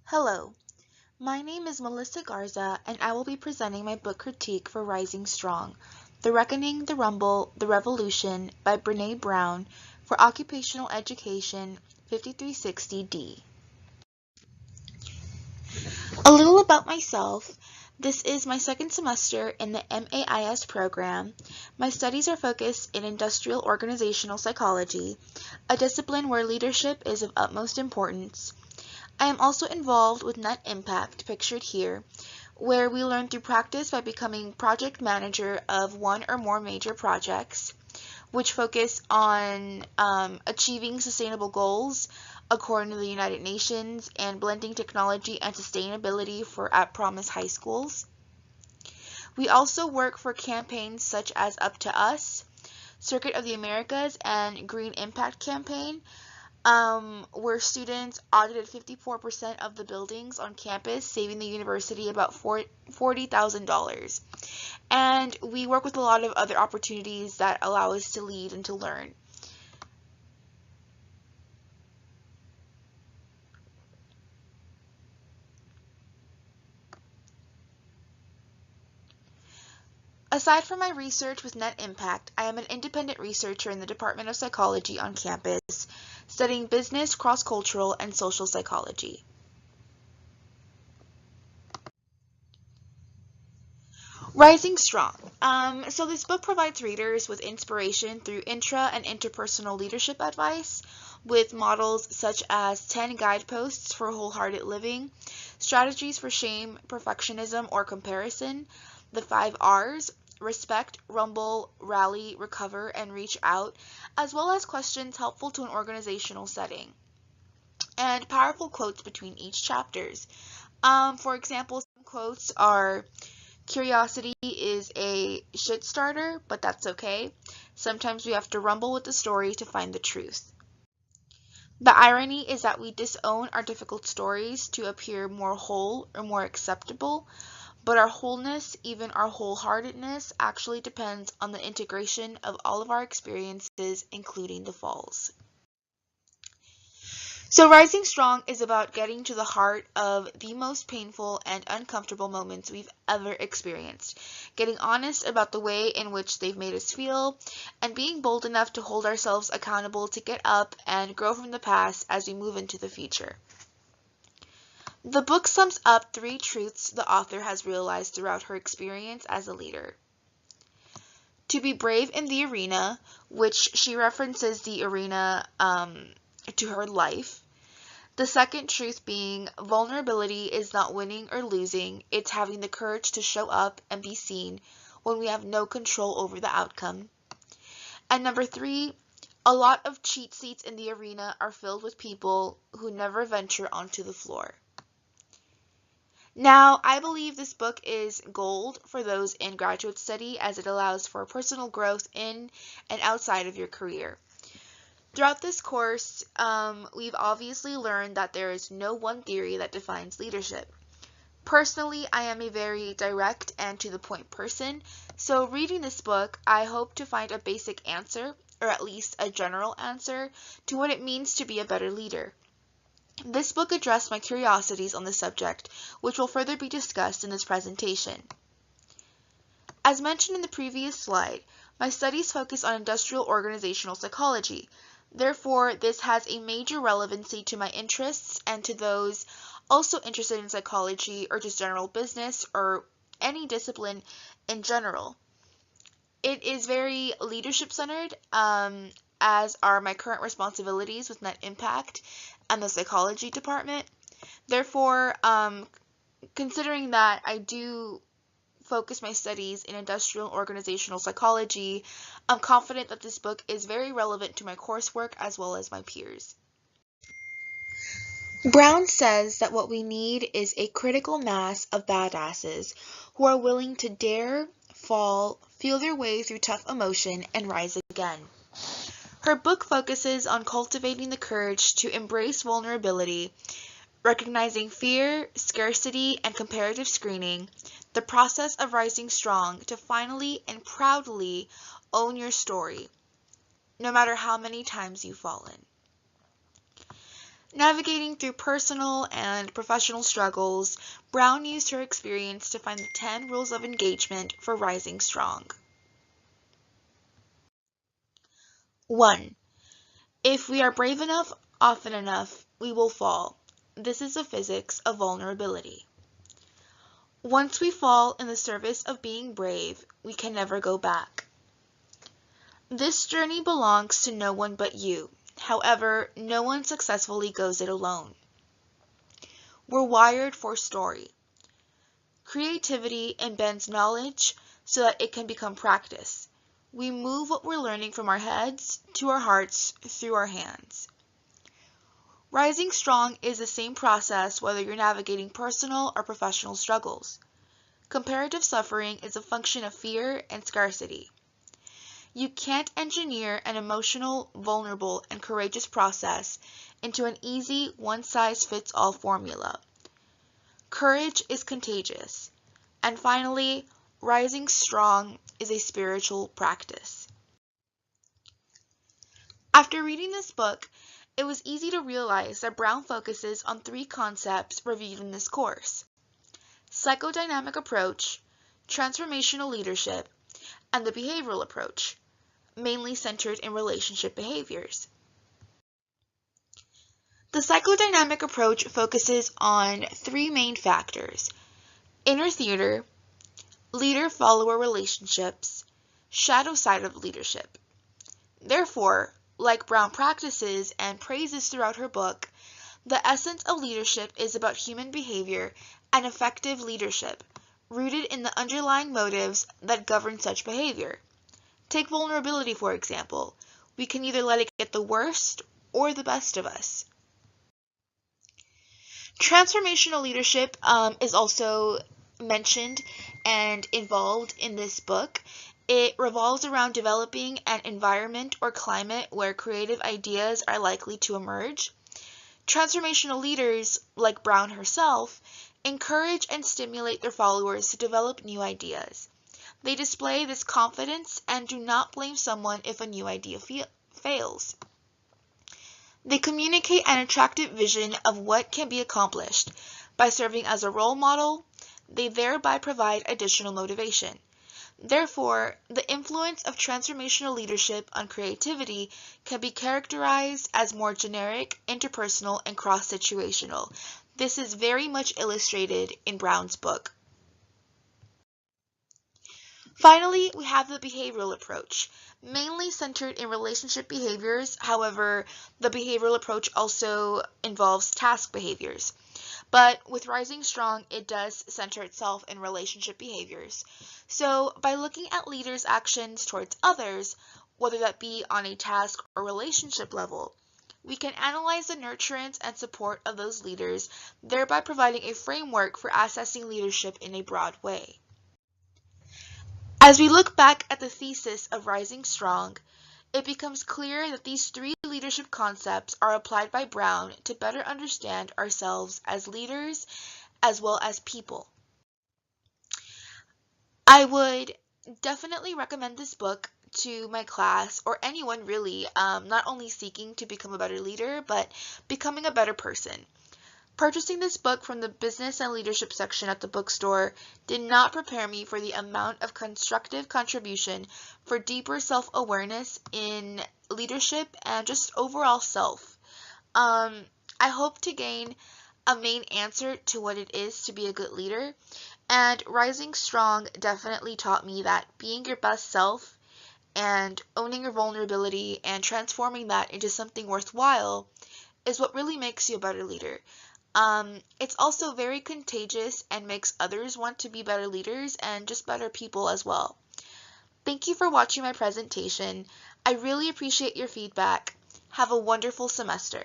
Hello, my name is Melissa Garza, and I will be presenting my book critique for Rising Strong, The Reckoning, the Rumble, the Revolution by Brene Brown for Occupational Education 5360D. A little about myself. This is my second semester in the MAIS program. My studies are focused in industrial organizational psychology, a discipline where leadership is of utmost importance. I am also involved with Net Impact, pictured here, where we learn through practice by becoming project manager of one or more major projects, which focus on achieving sustainable goals according to the United Nations and blending technology and sustainability for at-promise high schools. We also work for campaigns such as Up to Us, Circuit of the Americas, and Green Impact Campaign, where students audited 54% of the buildings on campus, saving the university about $40,000. And we work with a lot of other opportunities that allow us to lead and to learn. Aside from my research with Net Impact, I am an independent researcher in the Department of Psychology on campus, studying business, cross-cultural, and social psychology. Rising Strong. So this book provides readers with inspiration through intra and interpersonal leadership advice with models such as 10 guideposts for wholehearted living, strategies for shame, perfectionism, or comparison, the 5 R's, respect, rumble, rally, recover, and reach out, as well as questions helpful to an organizational setting, and powerful quotes between each chapters. For example, some quotes are curiosity is a shit starter, but that's okay. Sometimes we have to rumble with the story to find the truth. The irony is that we disown our difficult stories to appear more whole or more acceptable, but our wholeness, even our wholeheartedness, actually depends on the integration of all of our experiences, including the falls. So, Rising Strong is about getting to the heart of the most painful and uncomfortable moments we've ever experienced, getting honest about the way in which they've made us feel, and being bold enough to hold ourselves accountable to get up and grow from the past as we move into the future. The book sums up 3 truths the author has realized throughout her experience as a leader. To be brave in the arena, which she references the arena to her life. The second truth being vulnerability is not winning or losing, it's having the courage to show up and be seen when we have no control over the outcome. And number 3, a lot of cheat seats in the arena are filled with people who never venture onto the floor. Now, I believe this book is gold for those in graduate study as it allows for personal growth in and outside of your career. Throughout this course, we've obviously learned that there is no one theory that defines leadership. Personally, I am a very direct and to the point person, so reading this book, I hope to find a basic answer, or at least a general answer, to what it means to be a better leader. This book addressed my curiosities on the subject, which will further be discussed in this presentation. As mentioned in the previous slide, my studies focus on industrial organizational psychology. Therefore, this has a major relevancy to my interests and to those also interested in psychology or just general business or any discipline in general. It is very leadership centered, as are my current responsibilities with Net Impact and the psychology department. Therefore, considering that I do focus my studies in industrial and organizational psychology, I'm confident that this book is very relevant to my coursework as well as my peers. Brown says that what we need is a critical mass of badasses who are willing to dare, fall, feel their way through tough emotion, and rise again. Her book focuses on cultivating the courage to embrace vulnerability, recognizing fear, scarcity, and comparative screening, the process of rising strong to finally and proudly own your story, no matter how many times you've fallen. Navigating through personal and professional struggles, Brown used her experience to find the 10 rules of engagement for rising strong. 1. If we are brave enough, often enough, we will fall. This is the physics of vulnerability. Once we fall in the service of being brave, we can never go back. This journey belongs to no one but you. However, no one successfully goes it alone. We're wired for story. Creativity embeds knowledge so that it can become practice. We move what we're learning from our heads to our hearts through our hands. Rising strong is the same process whether you're navigating personal or professional struggles. Comparative suffering is a function of fear and scarcity. You can't engineer an emotional, vulnerable, and courageous process into an easy, one-size-fits-all formula. Courage is contagious. And finally, rising strong is a spiritual practice. After reading this book, it was easy to realize that Brown focuses on 3 concepts reviewed in this course: psychodynamic approach, transformational leadership, and the behavioral approach, mainly centered in relationship behaviors. The psychodynamic approach focuses on 3 main factors: inner theater, leader-follower relationships, shadow side of leadership. Therefore, like Brown practices and praises throughout her book, the essence of leadership is about human behavior and effective leadership, rooted in the underlying motives that govern such behavior. Take vulnerability, for example. We can either let it get the worst or the best of us. Transformational leadership is also mentioned and involved in this book. It revolves around developing an environment or climate where creative ideas are likely to emerge. Transformational leaders, like Brown herself, encourage and stimulate their followers to develop new ideas. They display this confidence and do not blame someone if a new idea fails. They communicate an attractive vision of what can be accomplished. By serving as a role model, they thereby provide additional motivation. Therefore, the influence of transformational leadership on creativity can be characterized as more generic, interpersonal, and cross-situational. This is very much illustrated in Brown's book. Finally, we have the behavioral approach, mainly centered in relationship behaviors. However, the behavioral approach also involves task behaviors. But with Rising Strong, it does center itself in relationship behaviors. So by looking at leaders' actions towards others, whether that be on a task or relationship level, we can analyze the nurturance and support of those leaders, thereby providing a framework for assessing leadership in a broad way. As we look back at the thesis of Rising Strong, it becomes clear that these 3 leadership concepts are applied by Brown to better understand ourselves as leaders as well as people. I would definitely recommend this book to my class or anyone really, not only seeking to become a better leader, but becoming a better person. Purchasing this book from the business and leadership section at the bookstore did not prepare me for the amount of constructive contribution for deeper self-awareness in leadership and just overall self. I hope to gain a main answer to what it is to be a good leader, and Rising Strong definitely taught me that being your best self and owning your vulnerability and transforming that into something worthwhile is what really makes you a better leader. It's also very contagious and makes others want to be better leaders and just better people as well. Thank you for watching my presentation. I really appreciate your feedback. Have a wonderful semester.